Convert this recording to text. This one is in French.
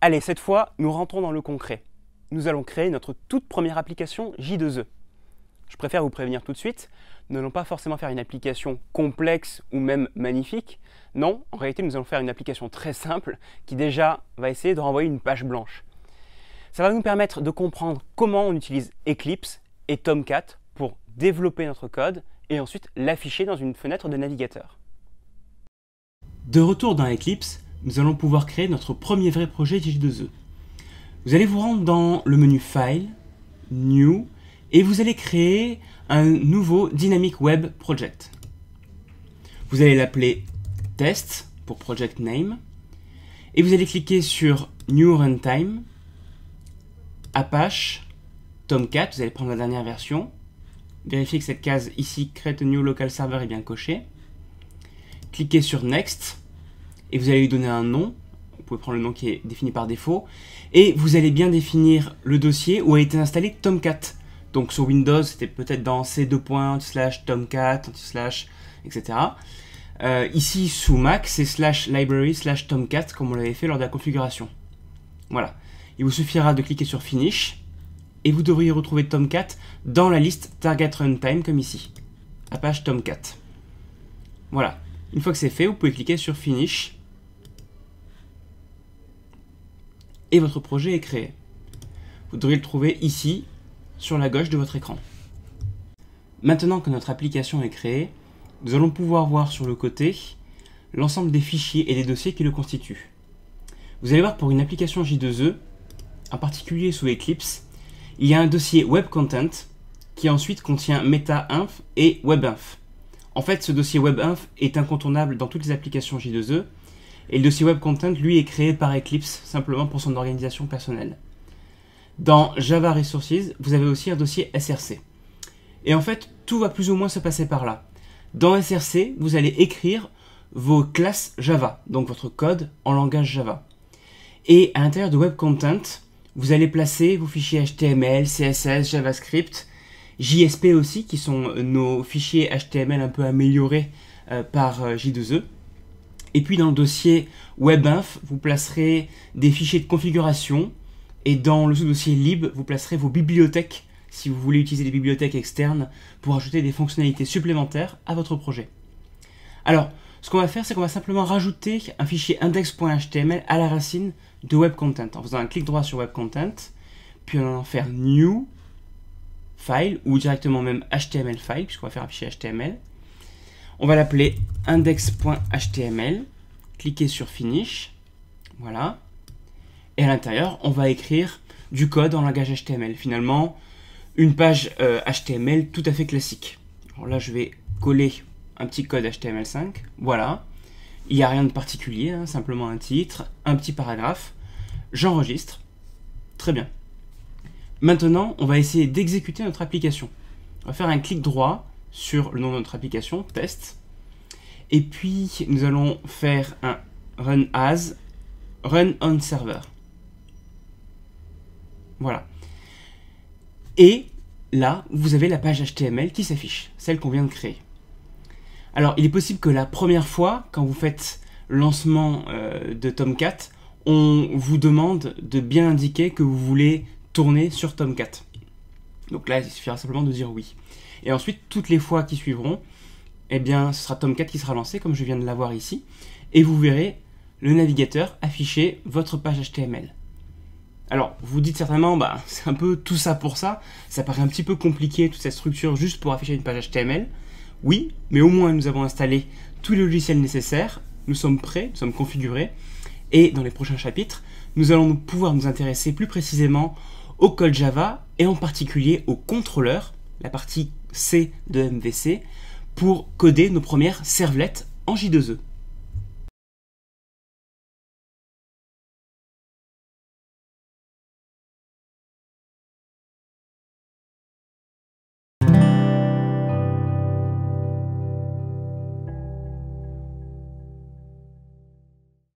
Allez, cette fois, nous rentrons dans le concret. Nous allons créer notre toute première application J2E. Je préfère vous prévenir tout de suite, nous n'allons pas forcément faire une application complexe ou même magnifique. Non, en réalité, nous allons faire une application très simple qui déjà va essayer de renvoyer une page blanche. Ça va nous permettre de comprendre comment on utilise Eclipse et Tomcat pour développer notre code et ensuite l'afficher dans une fenêtre de navigateur. De retour dans Eclipse, nous allons pouvoir créer notre premier vrai projet J2E. Vous allez vous rendre dans le menu File, New, et vous allez créer un nouveau Dynamic Web Project. Vous allez l'appeler Test pour Project Name, et vous allez cliquer sur New Runtime, Apache, Tomcat, vous allez prendre la dernière version, vérifiez que cette case ici, Create a New Local Server, est bien cochée, cliquez sur Next, et vous allez lui donner un nom, vous pouvez prendre le nom qui est défini par défaut, et vous allez bien définir le dossier où a été installé Tomcat. Donc sur Windows, c'était peut-être dans c:/tomcat, etc. Ici, sous Mac, c'est /library/tomcat, comme on l'avait fait lors de la configuration. Voilà. Il vous suffira de cliquer sur Finish, et vous devriez retrouver Tomcat dans la liste Target Runtime, comme ici. Apache Tomcat. Voilà. Une fois que c'est fait, vous pouvez cliquer sur Finish, et votre projet est créé. Vous devriez le trouver ici, sur la gauche de votre écran. Maintenant que notre application est créée, nous allons pouvoir voir sur le côté l'ensemble des fichiers et des dossiers qui le constituent. Vous allez voir, pour une application J2E, en particulier sous Eclipse, il y a un dossier Web Content qui ensuite contient Meta-Inf et Web-Inf. En fait, ce dossier Web-Inf est incontournable dans toutes les applications J2E, et le dossier Web Content, lui, est créé par Eclipse simplement pour son organisation personnelle. Dans Java Resources, vous avez aussi un dossier SRC. Et en fait, tout va plus ou moins se passer par là. Dans SRC, vous allez écrire vos classes Java, donc votre code en langage Java. Et à l'intérieur de Web Content, vous allez placer vos fichiers HTML, CSS, JavaScript, JSP aussi, qui sont nos fichiers HTML un peu améliorés par J2E. Et puis dans le dossier WebInf, vous placerez des fichiers de configuration. Et dans le sous-dossier lib, vous placerez vos bibliothèques si vous voulez utiliser des bibliothèques externes pour ajouter des fonctionnalités supplémentaires à votre projet. Alors, ce qu'on va faire, c'est qu'on va simplement rajouter un fichier index.html à la racine de Web Content en faisant un clic droit sur Web Content, puis on va en faire New File ou directement même HTML File, puisqu'on va faire un fichier HTML. On va l'appeler index.html, cliquez sur Finish, voilà. Et à l'intérieur, on va écrire du code en langage HTML. Finalement, une page HTML tout à fait classique. Alors là, je vais coller un petit code HTML5. Voilà. Il n'y a rien de particulier, hein, simplement un titre, un petit paragraphe. J'enregistre. Très bien. Maintenant, on va essayer d'exécuter notre application. On va faire un clic droit sur le nom de notre application, test. Et puis, nous allons faire un run as, run on server. Voilà. Et là, vous avez la page HTML qui s'affiche, celle qu'on vient de créer. Alors, il est possible que la première fois, quand vous faites le lancement de Tomcat, on vous demande de bien indiquer que vous voulez tourner sur Tomcat. Donc là, il suffira simplement de dire oui. Et ensuite, toutes les fois qui suivront, eh bien, ce sera Tomcat qui sera lancé, comme je viens de l'avoir ici, et vous verrez le navigateur afficher votre page HTML. Alors, vous dites certainement, c'est un peu tout ça pour ça paraît un petit peu compliqué, toute cette structure, juste pour afficher une page HTML. Oui, mais au moins nous avons installé tous les logiciels nécessaires, nous sommes prêts, nous sommes configurés, et dans les prochains chapitres, nous allons pouvoir nous intéresser plus précisément au code Java, et en particulier au contrôleur, la partie C de MVC, pour coder nos premières servlettes en J2E.